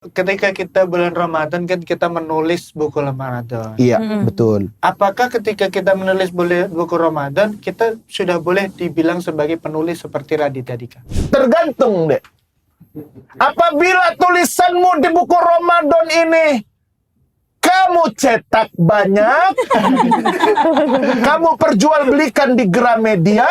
Ketika kita bulan Ramadan kan kita menulis buku Ramadan. Iya, betul. Apakah ketika kita menulis buku Ramadan kita sudah boleh dibilang sebagai penulis seperti Raditya Dika? Tergantung deh. Apabila tulisanmu di buku Ramadan ini kamu cetak banyak, kamu perjualbelikan di Gramedia,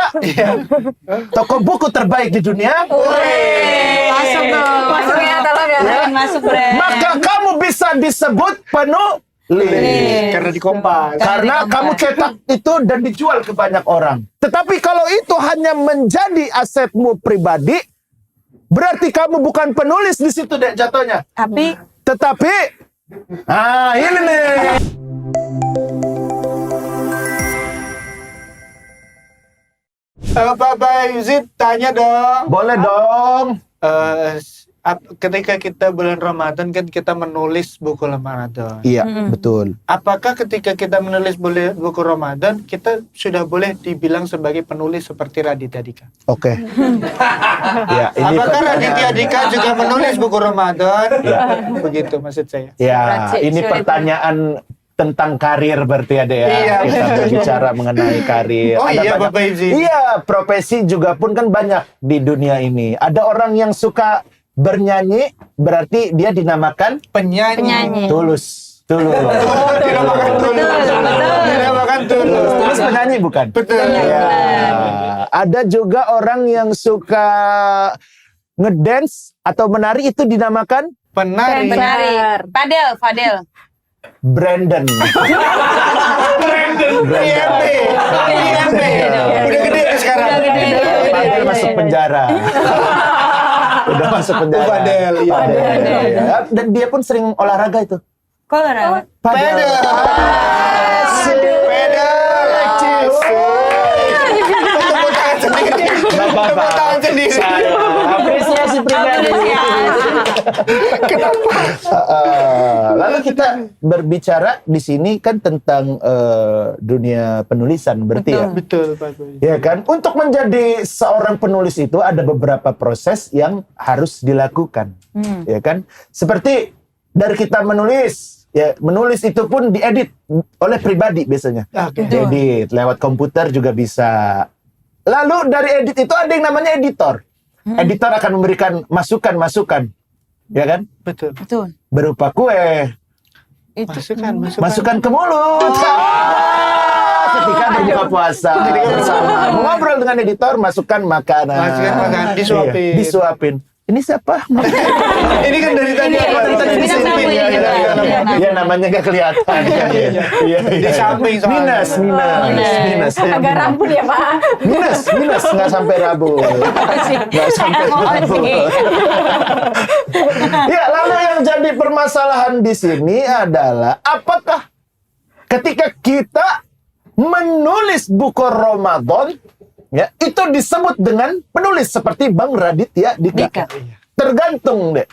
toko buku terbaik di dunia. Masuk dong. Masuk ya, tolong ya. Masuk, Bre. Maka kamu bisa disebut penulis. Karena di Kompas. Karena kamu cetak itu dan dijual ke banyak orang. Tetapi kalau itu hanya menjadi asetmu pribadi, berarti kamu bukan penulis di situ deh jatuhnya. Tetapi, ini nih. Pak Yusuf tanya dong. Boleh dong. Ketika kita bulan Ramadan kan kita menulis buku Ramadan. Iya, betul. Apakah ketika kita menulis buku Ramadan kita sudah boleh dibilang sebagai penulis seperti Raditya Dika? Oke. Ya, ini apakah Raditya Dika juga menulis buku Ramadan? Ya. Begitu maksud saya. Ya, ini pertanyaan tentang karir berarti ada ya. Iya, kita berbicara mengenai karir. Oh ada iya, banyak, Bapak Yusuf. Iya, profesi juga pun kan banyak di dunia ini. Ada orang yang suka bernyanyi, berarti dia dinamakan penyanyi. Tulus. Dinamakan tulus. Dinamakan tulus. Tulus penyanyi bukan? Betul. Ya. Ada juga orang yang suka ngedance atau menari, itu dinamakan Penari. Fadel. Brandon. IMB. Udah gede sekarang. Fadel masuk penjara. Udah masuk penjara. Fadel. Ya. Dan dia pun sering olahraga itu. Kok olahraga? Pedal. Tepuk tangan sendiri. Apresiasi pribadi. Lalu kita berbicara di sini kan tentang dunia penulisan, berarti ya. Betul, Pak Boy. Ya kan, untuk menjadi seorang penulis itu ada beberapa proses yang harus dilakukan, ya kan. Seperti dari kita menulis, ya menulis itu pun diedit oleh pribadi biasanya. Diedit lewat komputer juga bisa. Lalu dari edit itu ada yang namanya editor. Editor akan memberikan masukan, ya kan? Betul. Berupa kue. Masukkan ke mulut. Ketika berbuka puasa bersama, ngobrol dengan editor, masukkan makanan. Disuapin. Ini siapa? Ini kan dari tadi Ya namanya gak kelihatan. Di samping soalnya. Minus. Agak rambut ya, Pak. Minus nggak sampai Rabu. Ya, lalu yang jadi permasalahan di sini adalah apakah ketika kita menulis buku Ramadan, ya itu disebut dengan penulis seperti Bang Raditya Dika. Tergantung deh.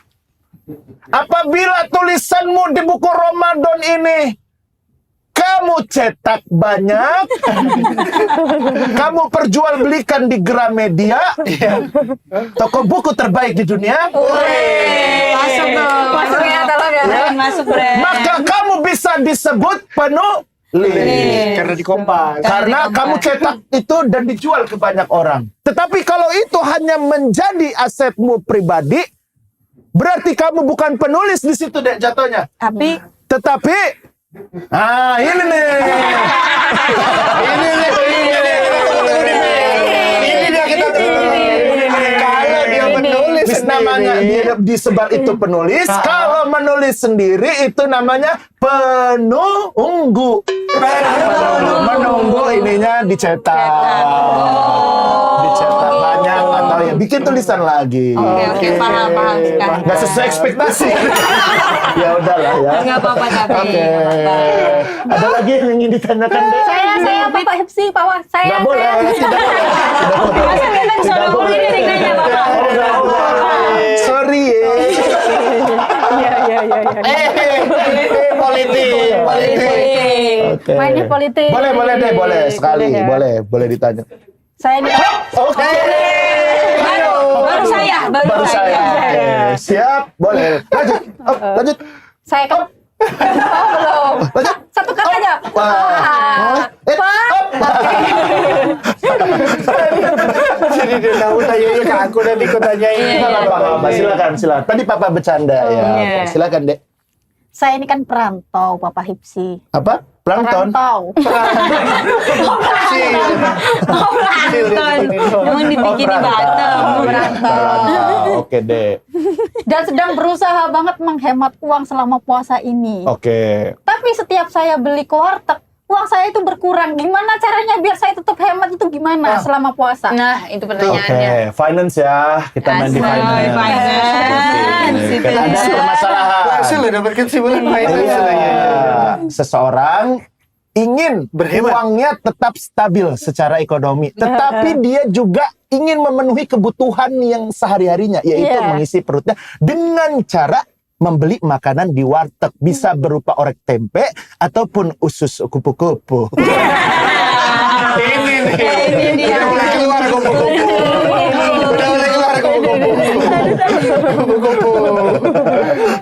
Apabila tulisanmu di buku Ramadan ini kamu cetak banyak, kamu perjualbelikan di Gramedia, toko buku terbaik di dunia. Masuk dong. Masuk ya, tolong ya. Masuk, Bre. Maka kamu bisa disebut penulis. Karena di Kompas. Karena kamu cetak itu dan dijual ke banyak orang. Tetapi kalau itu hanya menjadi asetmu pribadi, berarti kamu bukan penulis di situ deh jatuhnya. Tetapi, ini nih. Ini dia kita tunggu. Kalau dia menulis Namanya dia disebar itu penulis. Kalau menulis sendiri itu namanya penunggu. Menunggu ininya dicetak. Dicetak banyak atau ya bikin tulisan lagi. Oke, paham sekarang. Nggak sesuai ekspektasi. Ya udahlah ya. Nggak apa-apa tapi. Oke. Ada lagi yang ingin ditanyakan deh? Saya Bapak Hepsi, Pak Wah. Nggak boleh. Tidak boleh. Masa memang soal ini nanya Bapak. Sorry ya. politik. Oke. Mainnya politik. Boleh deh, boleh sekali. Boleh ditanya. Saya nih. Oke. Baru Baru saya. Oke, siap, boleh. Lanjut. Oh, lanjut. Saya kan belum. Lanjut. Satu kata aja. Jadi dia tahu tanyanya ke aku dan ikut tanyain. Nggak apa-apa, silakan. Tadi Papa bercanda ya. Oke, silakan, Dek. Saya ini kan perantau, Papa Hipsi. Apa? Plankton? Perantau. Emang dibikin di Batam. Perantau. Oke, Dek. Dan sedang berusaha banget menghemat uang selama puasa ini. Oke. Tapi setiap saya beli ke warteg, uang saya itu berkurang. Gimana caranya biar saya tetap hemat itu gimana selama puasa? Nah, itu Oke, pertanyaannya. finance ya. Kita main di Asal, finance. finance. Oke, kan ada permasalahan. Langsung lah dapat kesimpulan finance. Iya. Seseorang ingin Berhemat. uangnya tetap stabil secara ekonomi, tetapi dia juga ingin memenuhi kebutuhan yang sehari-harinya, yaitu Iya. mengisi perutnya dengan cara membeli makanan di warteg, bisa berupa orek tempe ataupun usus kupu-kupu. Ini nih. Ini dia. Udah mulai keluar kupu-kupu. Udah mulai keluar kupu-kupu. Kupu-kupu.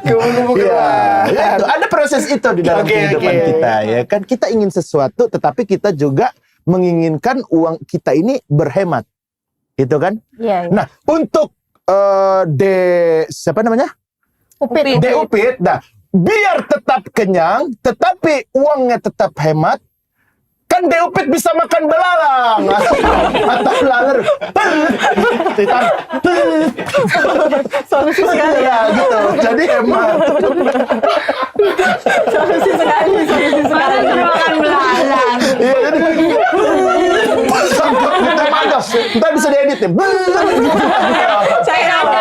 Kupu-kupu Iya, keluar. ya itu. Ada proses itu di dalam Oke, kehidupan oke. kita, ya kan. Kita ingin sesuatu, tetapi kita juga menginginkan uang kita ini berhemat, gitu kan. Iya, iya. Nah, untuk siapa namanya? Upit. Upit. Nah, biar tetap kenyang, tetapi uangnya tetap hemat. Kan Upit bisa makan belalang atau laler. Solusi sekali. Ya gitu. Jadi hemat. Solusi sekali. Mana suruh makan belalang. Iya, jadi sangkut kita panas. Ntar bisa diedit ya. Saya ada